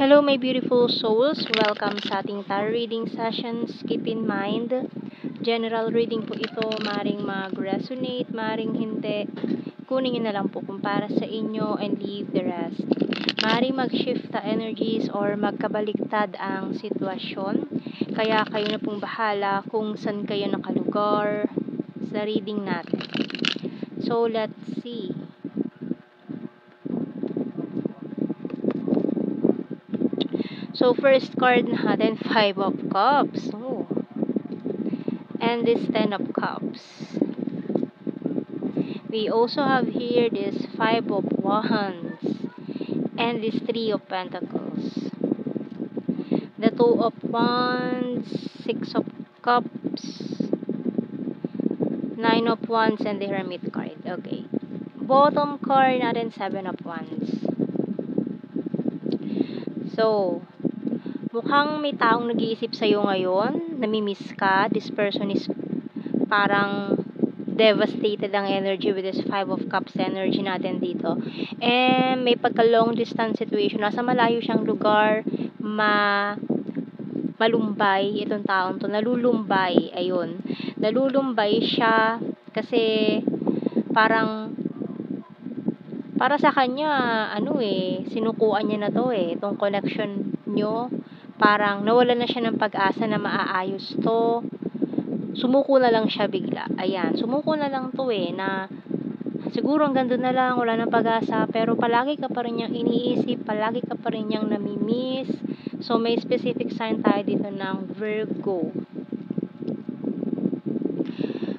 Hello my beautiful souls, welcome sa ating tarot reading sessions. Keep in mind, general reading po ito, maring mag-resonate, maring hindi. Kunin nyo na lang po kung para sa inyo and leave the rest. Maring mag-shift the energies or magkabaliktad ang sitwasyon. Kaya kayo na pong bahala kung saan kayo nakalugar sa reading natin. So let's see. So, first card natin, 5 of Cups. Oh. And this 10 of Cups. We also have here this 5 of Wands. And this 3 of Pentacles. The 2 of Wands, 6 of Cups, 9 of Wands, and the Hermit card. Okay. Bottom card natin, 7 of Wands. So, mukhang may taong nag-iisip sa'yo ngayon, namimiss ka, this person is parang devastated ang energy with this 5 of Cups energy natin dito. And may pagka long distance situation, nasa malayo siyang lugar, malumbay itong taong to, nalulumbay, ayun. Nalulumbay siya kasi parang para sa kanya, sinukuan niya na to itong connection nyo. Parang nawalan na siya ng pag-asa na maaayos to. Sumuko na lang siya bigla. Ayan, sumuko na lang to na siguro hanggang doon na lang, wala nang pag-asa. Pero palagi ka pa rin niyang iniisip, palagi ka pa rin niyang namimiss. So, may specific sign tayo dito ng Virgo.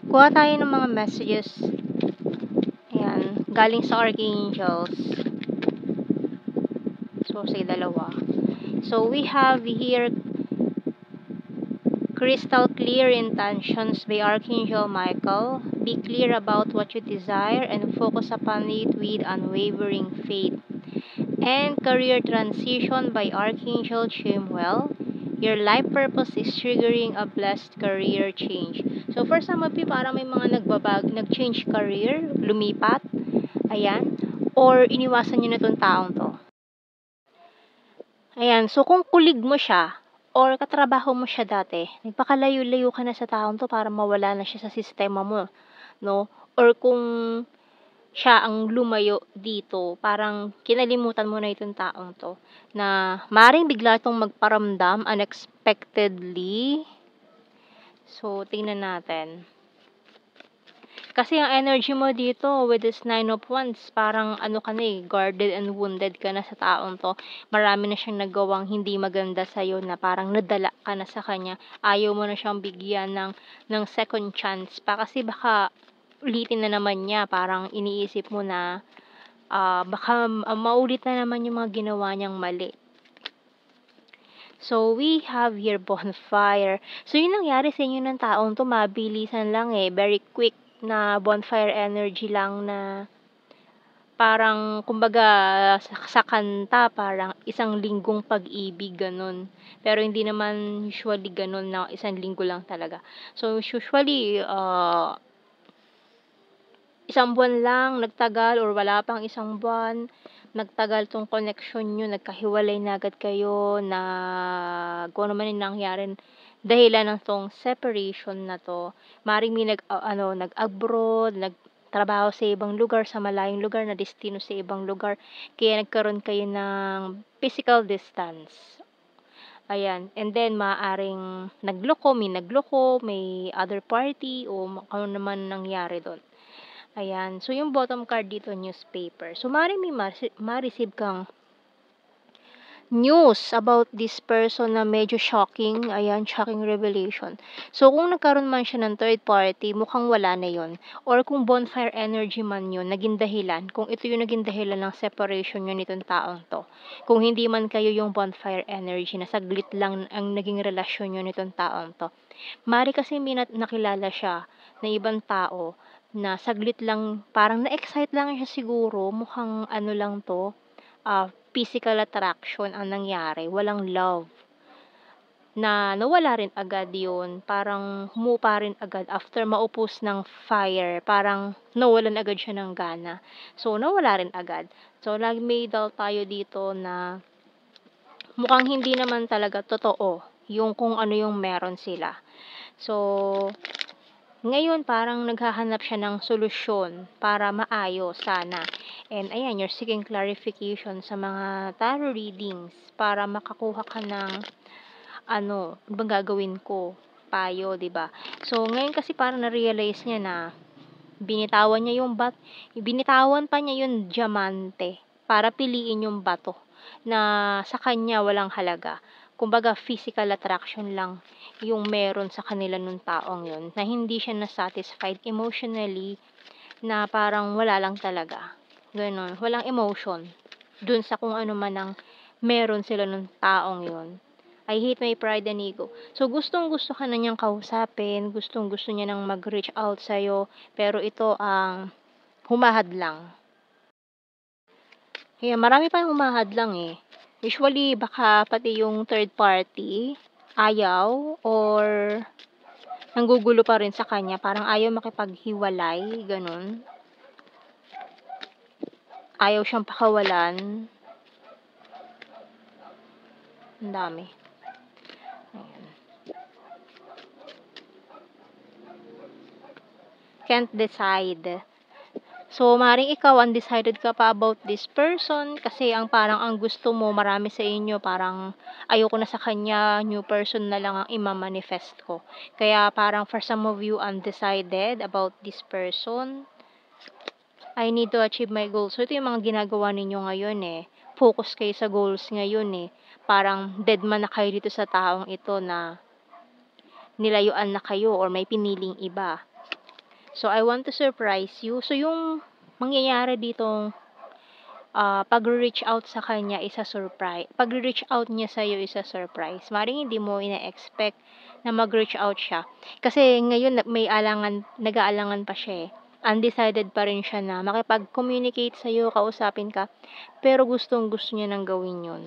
Kuha tayo ng mga messages. Ayan, galing sa Archangels. So, say dalawa. So, we have here crystal clear intentions by Archangel Michael. Be clear about what you desire and focus upon it with unwavering faith. And career transition by Archangel Chamuel. Your life purpose is triggering a blessed career change. So, for some of you, parang may mga nag-change career, lumipat, ayan, or iniwasan nyo na itong taong to. Ayan, so kung kulig mo siya, or katrabaho mo siya dati, nagpakalayo-layo ka na sa taong to para mawala na siya sa sistema mo, no? Or kung siya ang lumayo dito, parang kinalimutan mo na itong taong to, na maring bigla itong magparamdam unexpectedly. So, tingnan natin. Kasi ang energy mo dito with this 9 of Wands, parang guarded and wounded ka na sa taong to. Marami na siyang nagawang hindi maganda sa'yo na parang nadala ka na sa kanya. Ayaw mo na siyang bigyan ng second chance pa kasi baka ulitin na naman niya. Parang iniisip mo na baka maulit na naman yung mga ginawa niyang mali. So, we have here bonfire. So, yung nangyari sa inyo ng taong to, mabilisan lang very quick na bonfire energy lang na parang, kumbaga, sa kanta, parang isang linggong pag-ibig, ganun. Pero hindi naman usually ganun na isang linggo lang talaga. So, usually, isang buwan lang nagtagal or wala pang isang buwan, nagtagal tong connection nyo, nagkahiwalay na agad kayo, kung ano man yung nangyari, dahilan ng tong separation na to. Maring may nag-abroad, nagtrabaho sa ibang lugar, sa malayong lugar, na destino sa ibang lugar, kaya nagkaroon kayo ng physical distance. Ayan, and then maaring nagloko, may other party, o ano naman nangyari doon. Ayan. So, yung bottom card dito, newspaper. So, maaaring may ma-receive kang news about this person na medyo shocking. Ayan, shocking revelation. So, kung nagkaroon man siya ng third party, mukhang wala na yon. Or kung bonfire energy man yun, naging dahilan. Kung ito yung naging dahilan ng separation nyo nitong taong to. Kung hindi man kayo yung bonfire energy, na saglit lang ang naging relasyon nyo nitong taong to. Mari kasi may nakilala siya na ibang tao na saglit lang, parang na-excite lang siya siguro, mukhang lang to, physical attraction ang nangyari, walang love. Na nawala rin agad yun, parang humupa rin agad after maupos ng fire, parang nawalan agad siya ng gana. So, nawala rin agad. So, may dal tayo dito na mukhang hindi naman talaga totoo yung kung ano yung meron sila. So, ngayon parang naghahanap siya ng solusyon para maayos sana. And ayan, you're seeking clarification sa mga tarot readings para makakuha ka ng ano bang gagawin ko? Payo, 'di ba? So, ngayon kasi parang na-realize niya na binitawan pa niya yung diamante para piliin yung bato na sa kanya walang halaga. Kumbaga physical attraction lang yung meron sa kanila nung taong yun, na hindi siya na-satisfied emotionally, na parang wala lang talaga, gano'n. Walang emotion dun sa kung ano man ang meron sila nung taong yun. I hate my pride and ego. So, gustong-gusto ka na niyang kausapin, gustong-gusto niya ng mag-reach out sa'yo, pero ito ang humahadlang. Kaya marami pang humahadlang eh. Usually, baka pati yung third party, ayaw, or nanggugulo pa rin sa kanya, parang ayaw makipaghiwalay, ganun. Ayaw siyang pakawalan. Ang dami. Ayan. Can't decide. So, maring ikaw undecided ka pa about this person kasi ang parang ang gusto mo, marami sa inyo parang ayoko na sa kanya, new person na lang ang ima-manifest ko. Kaya parang for some of you undecided about this person, I need to achieve my goals. So, ito yung mga ginagawa ninyo ngayon eh. Focus kayo sa goals ngayon eh. Parang dead man na kayo dito sa taong ito na nilayuan na kayo or may piniling iba. So, I want to surprise you. So, yung mangyayari ditong pag-reach out sa kanya is a surprise. Pag-reach out niya sa iyo is a surprise. Maring hindi mo ina-expect na mag-reach out siya. Kasi ngayon nag-aalangan pa siya eh. Undecided pa rin siya na makipag-communicate sa iyo, kausapin ka, pero gustong-gusto niya nang gawin 'yon.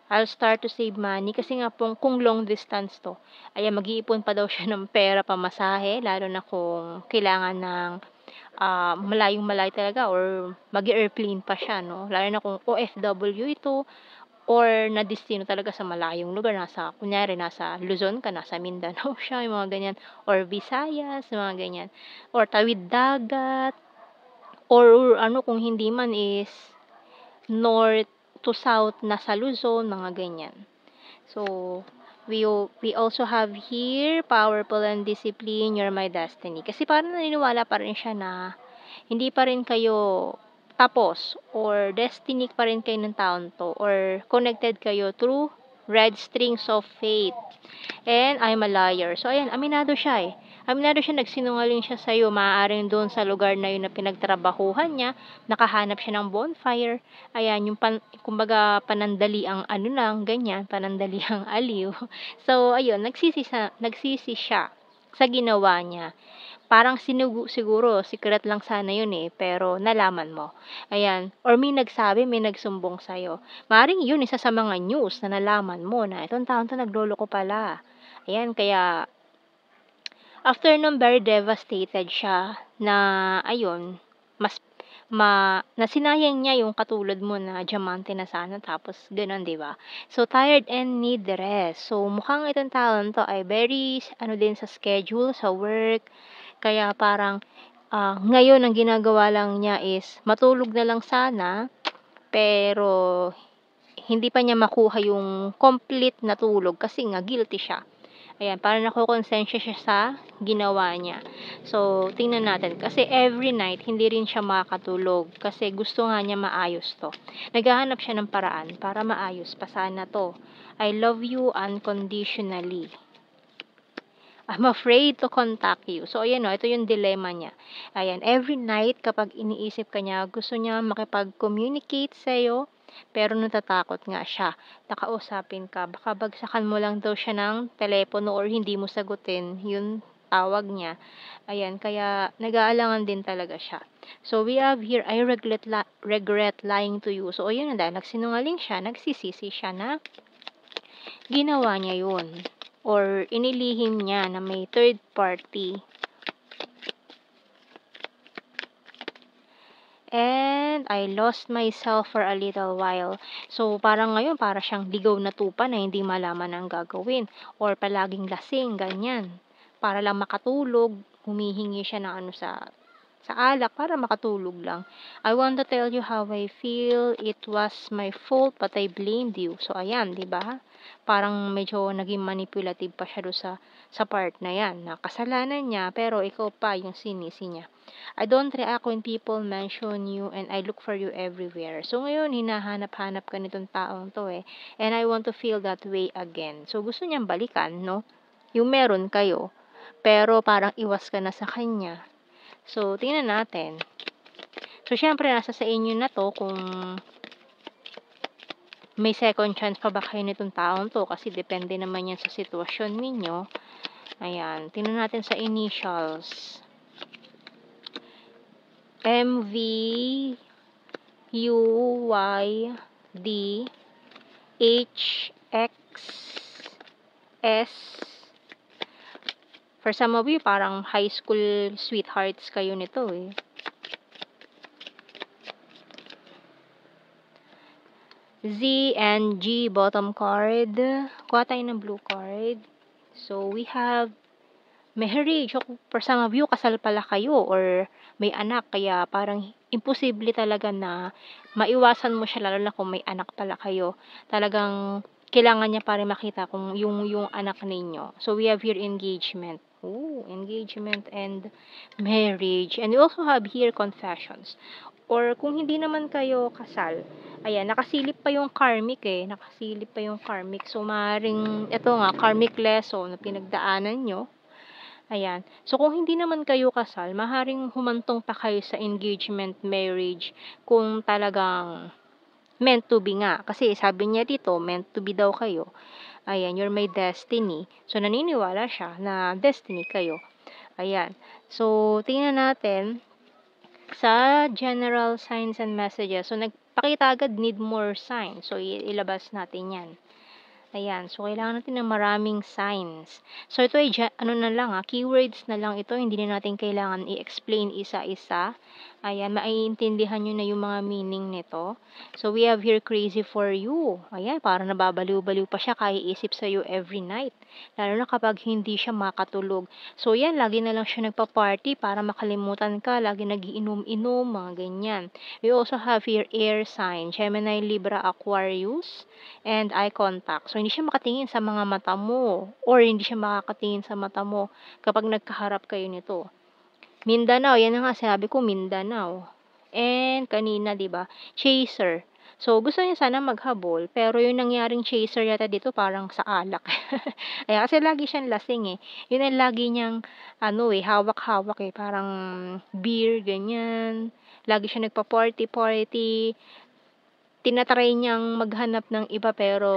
I'll start to save money kasi nga kung long distance 'to, ayan, mag-iipon pa daw siya ng pera pamasahe, lalo na kung kailangan ng malayong-malayo talaga or mag-e-airplane pa siya 'no, lalo na kung OFW ito or nadestino talaga sa malayong lugar, kunyari nasa Luzon ka, nasa Mindanao siya, yung mga ganyan, or Visayas, mga ganyan, or tawid dagat, or ano kung hindi man is north to south na sa Luzon, mga ganyan. So, we also have here powerful and discipline, you're my destiny. Kasi parang naniniwala pa rin siya na hindi pa rin kayo tapos or destiny pa rin kayo ng taon to or connected kayo through red strings of fate. And I'm a liar. So, ayan, aminado siya eh. Aminado siya, nagsinungaling siya sa'yo. Maaaring doon sa lugar na yun na pinagtrabahuhan niya, nakahanap siya ng bonfire. Ayan, yung kumbaga panandali ang ano lang, ganyan, panandali ang aliw. So, ayun, nagsisi siya sa ginawa niya. Parang siguro secret lang sana yun eh, pero nalaman mo. Ayan, or may nagsabi, may nagsumbong sa'yo. Maaaring yun, isa sa mga news na nalaman mo na itong taon 'to nagloloko pala. Ayan, kaya after nun very devastated siya na ayun, mas nasinayang niya yung katulad mo na diamante na sana tapos gano'n, 'di ba? So, tired and need rest. So, mukhang itong taon 'to ay very ano din sa schedule, sa work, kaya parang, ngayon ang ginagawa lang niya is matulog na lang sana, pero hindi pa niya makuha yung complete na tulog kasi nga guilty siya. Ayan, parang nakokonsensya siya sa ginawa niya. So, tingnan natin. Kasi every night, hindi rin siya makakatulog. Kasi gusto nga niya maayos to. Naghahanap siya ng paraan para maayos pa sana to. I love you unconditionally. I'm afraid to contact you. So, ayan o, ito yung dilemma niya. Ayan, every night kapag iniisip ka niya, gusto niya makipag-communicate sa'yo, pero natatakot nga siya. Nakausapin ka, baka bagsakan mo lang daw siya ng telepono or hindi mo sagutin yung tawag niya. Ayan, kaya nag-aalangan din talaga siya. So, we have here, I regret lying to you. So, ayun na, dahil nagsinungaling siya, nagsisisi siya na ginawa niya yun. Or inilihim niya na may third party. And I lost myself for a little while. So, parang ngayon, para siyang ligaw na tupa na hindi malaman ang gagawin. Or palaging lasing, ganyan. Para lang makatulog, humihingi siya ng ano sa alak para makatulog lang. I want to tell you how I feel. It was my fault, but I blamed you. So, ayan, di ba? Parang medyo naging manipulative pa siya doon sa part na yan. Na kasalanan niya, pero ikaw pa yung sinisi niya. I don't react when people mention you and I look for you everywhere. So, ngayon, hinahanap-hanap ka nitong taong to eh. And I want to feel that way again. So, gusto niyang balikan, no? Yung meron kayo. Pero parang iwas ka na sa kanya. So, tingnan natin. So, syempre, nasa sa inyo na to kung may second chance pa ba kayo nitong taong to kasi depende naman yan sa sitwasyon ninyo. Ayan. Tingnan natin sa initials. M, V, U, Y, D, H, X, S. For some of you, parang high school sweethearts kayo nito eh. Z and G bottom card. Kuha tayo ng blue card. So, we have marriage. For some of you, kasal pala kayo or may anak. Kaya parang imposible talaga na maiwasan mo siya lalo na kung may anak pala kayo. Talagang kailangan niya para makita kung yung anak ninyo. So, we have here engagement. Ooh, engagement and marriage. And we also have here confessions. Or kung hindi naman kayo kasal, ayan, nakasilip pa yung karmic eh. Nakasilip pa yung karmic. So, maaaring, ito nga, karmic lesson na pinagdaanan nyo. Ayan. So, kung hindi naman kayo kasal, maaaring humantong pa kayo sa engagement, marriage, kung talagang meant to be nga. Kasi sabi niya dito, meant to be daw kayo. Ayan, you're my destiny. So, naniniwala siya na destiny kayo. Ayan. So, tingnan natin sa general signs and messages. So, nagpakita agad need more signs. So, ilabas natin yan. Ayan. So, kailangan natin ng maraming signs. So, ito ay, ano na lang keywords na lang ito. Hindi na natin kailangan i-explain isa-isa. Ayan. Maiintindihan nyo na yung mga meaning nito. So, we have here crazy for you. Ayan. Parang nababaliw-baliw pa siya kaiisip sa'yo every night. Lalo na kapag hindi siya makatulog. So, yan. Lagi na lang siya nagpa-party para makalimutan ka. Lagi nagiinom-inom. Mga ganyan. We also have here air sign. Gemini, Libra, Aquarius. And eye contact. So, hindi siya makatingin sa mga mata mo or hindi siya makakatingin sa mata mo kapag nagkaharap kayo nito. Mindanao, yan na nga sinabi ko, Mindanao. And kanina, 'di ba? Chaser. So, gusto niya sana maghabol, pero yung nangyaring chaser yata dito parang sa alak. Ay, kasi lagi siyang lasing eh. Yun ang lagi niyang hawak-hawak eh, parang beer ganyan. Lagi siya nagpa-party-party. Tinatry niyang maghanap ng iba pero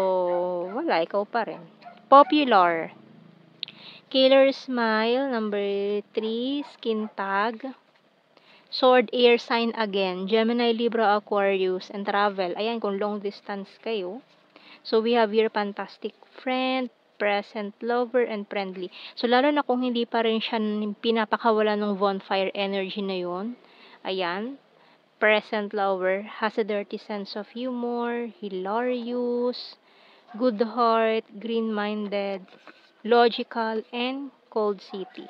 wala, ikaw pa rin. Popular. Killer Smile, number 3, Skin Tag. Sword, Air Sign again, Gemini, Libra, Aquarius, and Travel. Ayan, kung long distance kayo. So, we have here Fantastic Friend, Present Lover, and Friendly. So, lalo na kung hindi pa rin siya pinapakawala ng bonfire energy na yun. Ayan. Present lover, has a dirty sense of humor, hilarious, good heart, green-minded, logical, and cold city.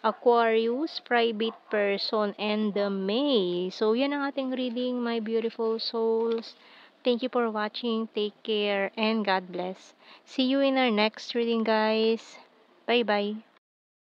Aquarius, private person, and the May. So, yan ang ating reading, my beautiful souls. Thank you for watching. Take care, and God bless. See you in our next reading, guys. Bye-bye.